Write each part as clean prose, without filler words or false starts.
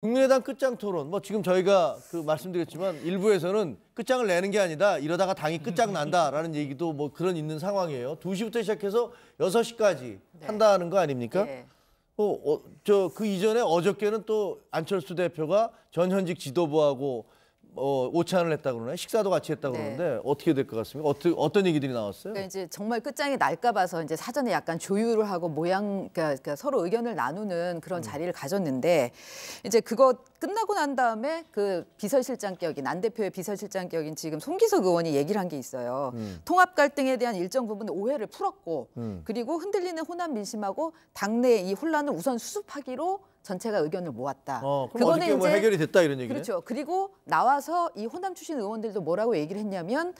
국민의당 끝장 토론, 뭐 지금 저희가 말씀드렸지만 일부에서는 끝장을 내는 게 아니다. 이러다가 당이 끝장난다라는 얘기도 뭐 그런 있는 상황이에요. 2시부터 시작해서 6시까지 한다는 거 아닙니까? 네. 그 이전에 어저께는 또 안철수 대표가 전 현직 지도부하고 오찬을 했다 그러나요? 식사도 같이 했다 그러는데 어떻게 될 것 같습니까? 어떤 얘기들이 나왔어요? 그러니까 이제 정말 끝장이 날까 봐서 이제 사전에 약간 조율을 하고 그러니까 서로 의견을 나누는 그런 자리를 가졌는데 이제 그거 끝나고 난 다음에 그 비서실장격인 안 대표의 비서실장격인 지금 송기석 의원이 얘기를 한 게 있어요. 통합 갈등에 대한 일정 부분 오해를 풀었고 그리고 흔들리는 호남 민심하고 당내 이 혼란을 우선 수습하기로 전체가 의견을 모았다. 그럼 어저께 뭐 해결이 됐다 이런 얘기네. 그렇죠. 그리고 나와서 이 호남 출신 의원들도 뭐라고 얘기를 했냐면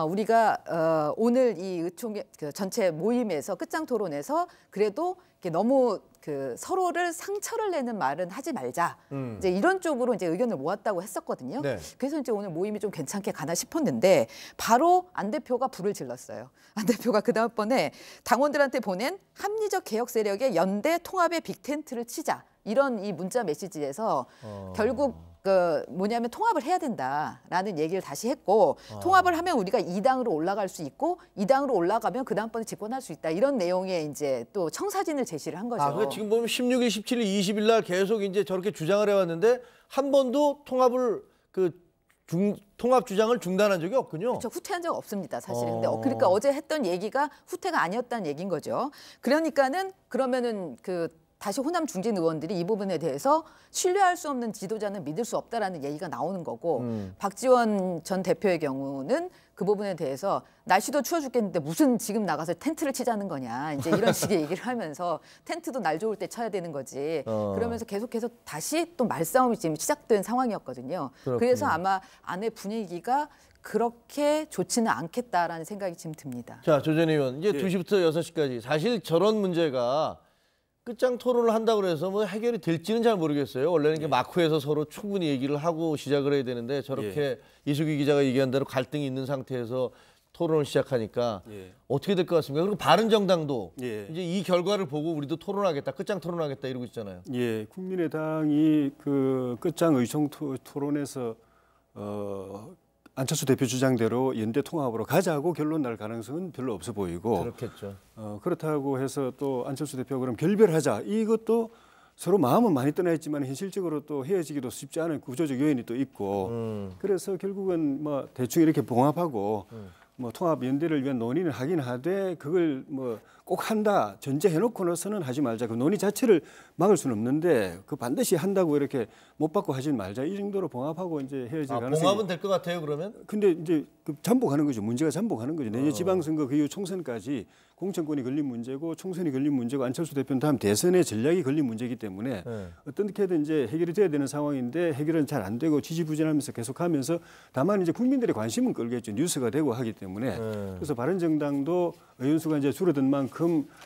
우리가 오늘 이 의총회 전체 모임에서 끝장 토론에서 그래도 너무 서로를 상처를 내는 말은 하지 말자. 이제 이런 쪽으로 이제 의견을 모았다고 했었거든요. 네. 그래서 이제 오늘 모임이 좀 괜찮게 가나 싶었는데 바로 안 대표가 불을 질렀어요. 안 대표가 그 다음번에 당원들한테 보낸 합리적 개혁 세력의 연대 통합의 빅텐트를 치자. 이런 이 문자 메시지에서 결국 뭐냐면 통합을 해야 된다라는 얘기를 다시 했고 통합을 하면 우리가 2당으로 올라갈 수 있고 2당으로 올라가면 그 다음번에 집권할 수 있다. 이런 내용의 이제 또 청사진을 제시를 한 거죠. 그러니까 지금 보면 16일, 17일, 20일 날 계속 이제 저렇게 주장을 해왔는데 한 번도 통합을 통합 주장을 중단한 적이 없군요. 그렇죠. 후퇴한 적 없습니다, 사실은. 근데 그러니까 어제 했던 얘기가 후퇴가 아니었다는 얘기인 거죠. 그러면은 다시 호남 중진 의원들이 이 부분에 대해서 신뢰할 수 없는 지도자는 믿을 수 없다라는 얘기가 나오는 거고 박지원 전 대표의 경우는 그 부분에 대해서 날씨도 추워 죽겠는데 무슨 지금 나가서 텐트를 치자는 거냐 이제 이런 식의 얘기를 하면서 텐트도 날 좋을 때 쳐야 되는 거지 그러면서 계속해서 다시 또 말싸움이 지금 시작된 상황이었거든요. 그렇군요. 그래서 아마 안의 분위기가 그렇게 좋지는 않겠다라는 생각이 지금 듭니다. 자, 조 전 의원 이제 2시부터 6시까지 사실 저런 문제가 끝장 토론을 한다고 해서 뭐 해결이 될지는 잘 모르겠어요. 원래는 이게 마쿠에서 서로 충분히 얘기를 하고 시작을 해야 되는데 저렇게 이수기 기자가 얘기한 대로 갈등이 있는 상태에서 토론을 시작하니까 어떻게 될 것 같습니까? 그리고 바른정당도 이제 이 결과를 보고 우리도 토론하겠다, 끝장 토론하겠다 이러고 있잖아요. 예, 국민의당이 그 끝장 의총 토론에서 안철수 대표 주장대로 연대 통합으로 가자고 결론 날 가능성은 별로 없어 보이고 그렇겠죠. 그렇다고 해서 또 안철수 대표가 그럼 결별하자 이것도 서로 마음은 많이 떠나 있지만 현실적으로 또 헤어지기도 쉽지 않은 구조적 요인이 또 있고 그래서 결국은 뭐 대충 이렇게 봉합하고 뭐 통합 연대를 위한 논의는 하긴 하되 그걸 뭐 꼭 한다 전제해놓고서는 하지 말자. 그 논의 자체를 막을 수는 없는데 그 반드시 한다고 이렇게 못 받고 하지 말자. 이 정도로 봉합하고 이제 헤어질 가능성이. 봉합은 될 것 같아요 그러면? 근데 이제 잠복하는 거죠. 문제가 잠복하는 거죠. 내년 지방선거 그 이후 총선까지 공천권이 걸린 문제고 총선이 걸린 문제고 안철수 대표는 다음 대선의 전략이 걸린 문제이기 때문에 어떻게든 이제 해결이 돼야 되는 상황인데 해결은 잘 안 되고 지지부진하면서 계속하면서 다만 이제 국민들의 관심은 끌겠죠. 뉴스가 되고 하기 때문에 그래서 바른정당도 의원수가 이제 줄어든 만큼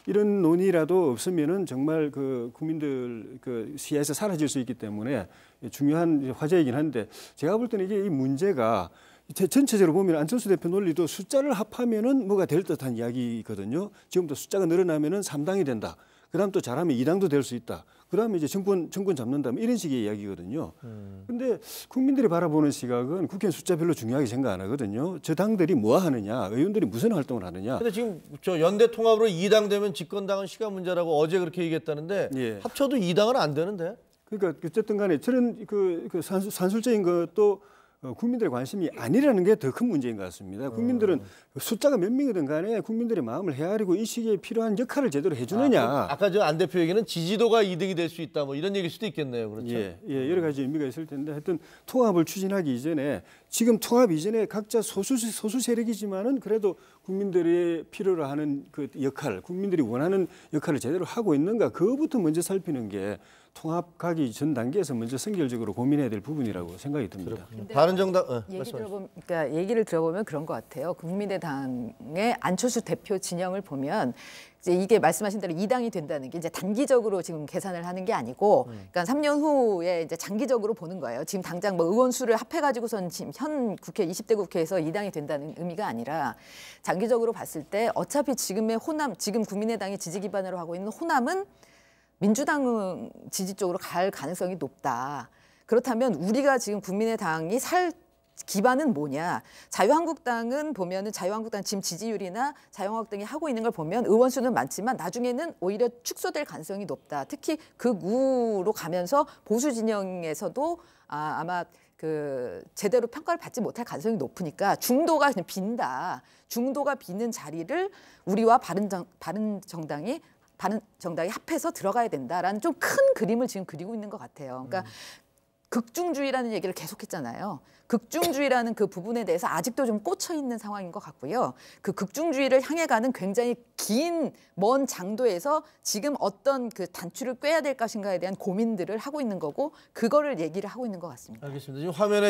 이런 논의라도 없으면은 정말 그 국민들 그 시야에서 사라질 수 있기 때문에 중요한 화제이긴 한데 제가 볼 때는 이게 이 문제가 전체적으로 보면 안철수 대표 논리도 숫자를 합하면은 뭐가 될 듯한 이야기거든요. 지금부터 숫자가 늘어나면은 3당이 된다. 그다음 또 잘하면 2당도 될 수 있다. 그다음에 이제 정권 잡는다. 이런 식의 이야기거든요. 근데 국민들이 바라보는 시각은 국회 숫자 별로 중요하게 생각 안 하거든요. 저 당들이 뭐 하느냐, 의원들이 무슨 활동을 하느냐. 근데 지금 저 연대 통합으로 2당 되면 집권당은 시간 문제라고 어제 그렇게 얘기했다는데 합쳐도 2당은 안 되는데. 그러니까 어쨌든 간에 저는 그 산술적인 것도 국민들의 관심이 아니라는 게 더 큰 문제인 것 같습니다. 국민들은 숫자가 몇 명이든 간에 국민들의 마음을 헤아리고 이 시기에 필요한 역할을 제대로 해주느냐. 아까 저 안 대표 얘기는 지지도가 2등이 될 수 있다 뭐 이런 얘기일 수도 있겠네요. 그렇죠? 여러 가지 의미가 있을 텐데 하여튼 통합을 추진하기 이전에 지금 통합 이전에 각자 소수 세력이지만은 그래도 국민들이 필요로 하는 그 역할, 국민들이 원하는 역할을 제대로 하고 있는가 그거부터 먼저 살피는 게 통합 가기 전 단계에서 먼저 선결적으로 고민해야 될 부분이라고 생각이 듭니다. 바른정당 얘기를 들어보면 그런 것 같아요. 국민의당의 안철수 대표 진영을 보면 이제 이게 말씀하신 대로 2당이 된다는 게 이제 단기적으로 지금 계산을 하는 게 아니고, 그러니까 3년 후에 이제 장기적으로 보는 거예요. 지금 당장 뭐 의원 수를 합해가지고선 지금 현 국회 20대 국회에서 2당이 된다는 의미가 아니라 장기적으로 봤을 때 어차피 지금의 호남, 지금 국민의당이 지지 기반으로 하고 있는 호남은 민주당 지지 쪽으로 갈 가능성이 높다. 그렇다면 우리가 지금 국민의당이 살 기반은 뭐냐? 자유한국당은 보면은 자유한국당 지금 지지율이나 자유한국당이 하고 있는 걸 보면 의원 수는 많지만 나중에는 오히려 축소될 가능성이 높다. 특히 극우로 가면서 보수 진영에서도 아마 그 제대로 평가를 받지 못할 가능성이 높으니까 중도가 그냥 빈다. 중도가 비는 자리를 우리와 바른정당이 합해서 들어가야 된다라는 좀 큰 그림을 지금 그리고 있는 것 같아요. 그러니까 극중주의라는 얘기를 계속했잖아요. 극중주의라는 그 부분에 대해서 아직도 좀 꽂혀 있는 상황인 것 같고요. 그 극중주의를 향해 가는 굉장히 긴 먼 장도에서 지금 어떤 그 단추를 꿰야 될 것인가에 대한 고민들을 하고 있는 거고 그거를 얘기를 하고 있는 것 같습니다. 알겠습니다. 지금 화면에